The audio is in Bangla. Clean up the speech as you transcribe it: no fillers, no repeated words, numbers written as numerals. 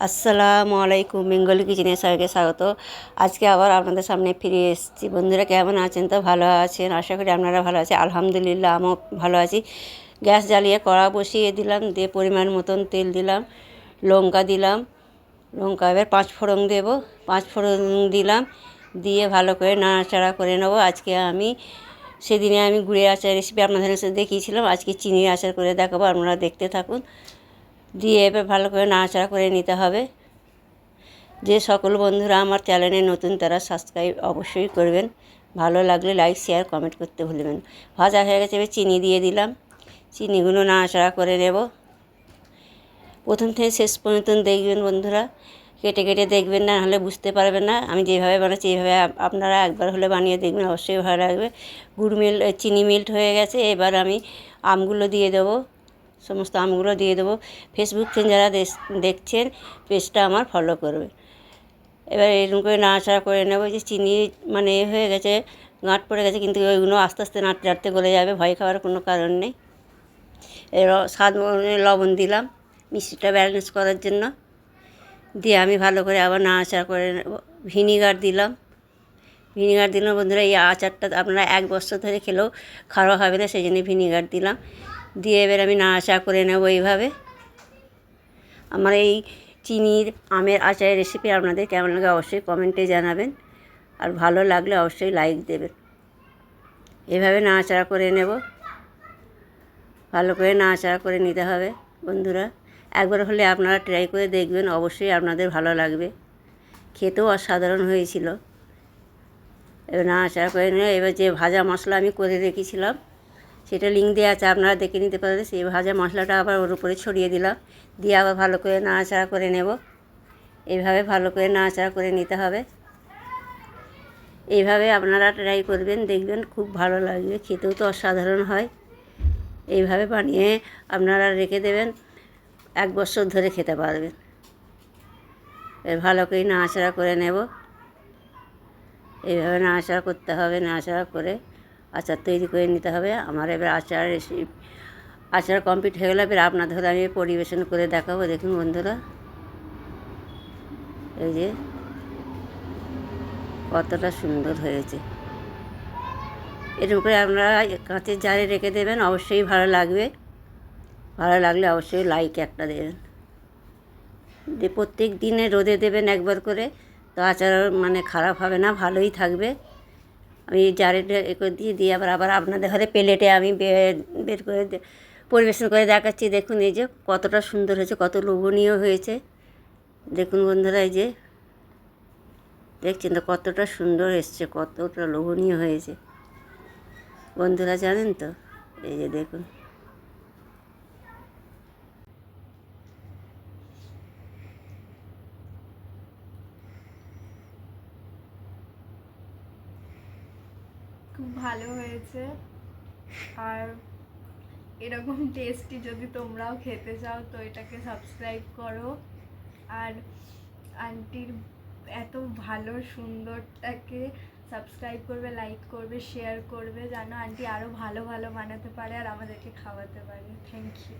আসসালামু আলাইকুম, বেঙ্গলি কিচেনে সবাইকে স্বাগত। আজকে আবার আপনাদের সামনে ফিরে এসেছি। বন্ধুরা কেমন আছেন? তো ভালো আছেন, আশা করি আপনারা ভালো আছেন। আলহামদুলিল্লাহ আমিও ভালো আছি। গ্যাস জ্বালিয়ে কড়া বসিয়ে দিলাম, দিয়ে পরিমাণ মতন তেল দিলাম, লঙ্কা দিলাম, লঙ্কা এবার 5 ফোড়ন দেবো, 5 ফোড়ন দিলাম, দিয়ে ভালো করে নাড়াচাড়া করে নেবো। আজকে আমি সেদিনে গুড়ের আচার রেসিপি আপনাদের সাথে দেখিয়েছিলাম, আজকে চিনির আচার করে দেখাবো, আপনারা দেখতে থাকুন। দিয়ে এবার ভালো করে নাড়াচাড়া করে নিতে হবে। যে সকল বন্ধুরা আমার চ্যানেলে নতুন তারা সাবস্ক্রাইব অবশ্যই করবেন, ভালো লাগলে লাইক শেয়ার কমেন্ট করতে ভুলবেন। ভাজা হয়ে গেছে, এবার চিনি দিয়ে দিলাম, চিনিগুলো নাড়াচাড়া করে নেব। প্রথম থেকে শেষ পর্যন্ত দেখবেন বন্ধুরা, কেটে কেটে দেখবেন, না হলে বুঝতে পারবেন না। আমি যেভাবে বানাচ্ছি এইভাবে আপনারা একবার হলে বানিয়ে দেখবেন, অবশ্যই ভালো লাগবে। চিনি মেল্ট হয়ে গেছে, এবার আমি আমগুলো দিয়ে দেবো, সমস্ত আমগুলো দিয়ে দেবো। ফেসবুক থেকে যারা দেখছেন পেজটা আমার ফলো করবে। এবার এরকম করে নাড়াচাড়া করে নেবো। যে চিনি হয়ে গেছে, গাঁট পড়ে গেছে, কিন্তু ওইগুলো আস্তে আস্তে নাড়তে নাড়তে গলে যাবে, ভয় খাওয়ার কোনো কারণ নেই। এবার স্বাদ লবণ দিলাম মিষ্টিটা ব্যালেন্স করার জন্য, দিয়ে আমি ভালো করে আবার নাড়াচাড়া করে নেব। ভিনিগার দিলাম, বন্ধুরা। এই আচারটা আপনারা 1 বছর ধরে খেলেও খারাপ হবে না, সেই জন্য ভিনিগার দিলাম। দিয়ে এবার আমি নাড়াচাড়া করে নেব এইভাবে। আমার এই চিনির আমের আচারের রেসিপি আপনাদের কেমন লাগে অবশ্যই কমেন্টে জানাবেন, আর ভালো লাগলে অবশ্যই লাইক দেবেন। এভাবে নাড়াচাড়া করে নেব, ভালো করে নাড়াচাড়া করে নিতে হবে বন্ধুরা। একবার হলে আপনারা ট্রাই করে দেখবেন, অবশ্যই আপনাদের ভালো লাগবে, খেতেও অসাধারণ হয়েছিল। এবার নাড়াচাড়া করে নিয়ে এবার যে ভাজা মশলা আমি করে রেখেছিলাম সেটা লিঙ্ক দেওয়া আছে, আপনারা দেখে নিতে পারেন। সেই ভাজা মশলাটা আবার ওর উপরে ছড়িয়ে দিলাম, দিয়ে আবার ভালো করে নাড়াচাড়া করে নেব। এইভাবে ভালো করে নাড়াচাড়া করে নিতে হবে। এইভাবে আপনারা ট্রাই করবেন, দেখবেন খুব ভালো লাগবে, খেতেও তো অসাধারণ হয়। এইভাবে বানিয়ে আপনারা রেখে দেবেন, 1 বছর ধরে খেতে পারবেন। ভালো করে নাড়াচাড়া করে নেব। এইভাবে নাড়াচাড়া করতে হবে, নাড়াচাড়া করে আচার তৈরি করে নিতে হবে। আমার এবার আচার কমপ্লিট হয়ে গেলে এবার আপনাদের আমি পরিবেশন করে দেখাবো। দেখুন বন্ধুরা, এই যে কতটা সুন্দর হয়েছে। এরকম করে আপনারা কাঁচের জারে রেখে দেবেন, অবশ্যই ভালো লাগবে। ভালো লাগলে অবশ্যই লাইক একটা দেবেন। দিয়ে প্রত্যেক দিনে রোদে দেবেন একবার করে, তো আচার খারাপ হবে না, ভালোই থাকবে। আমি জারে দিয়ে আবার আপনাদের ঘরে প্লেটে আমি বের করে পরিবেশন করে দেখাচ্ছি। দেখুন এই যে কতটা সুন্দর হয়েছে, কত লোভনীয় হয়েছে। দেখুন বন্ধুরা, এই যে দেখছেন তো কতটা সুন্দর এসছে, কতটা লোভনীয় হয়েছে বন্ধুরা, জানেন তো। এই যে দেখুন, খুব ভালো হয়েছে। আর এরকম টেস্টি যদি তোমরাও খেতে চাও তো এটাকে সাবস্ক্রাইব করো। আর আন্টির এত ভালো সুন্দরটাকে সাবস্ক্রাইব করবে, লাইক করবে, শেয়ার করবে, যেন আন্টি আরও ভালো ভালো বানাতে পারে আর আমাদেরকে খাওয়াতে পারে। Thank you.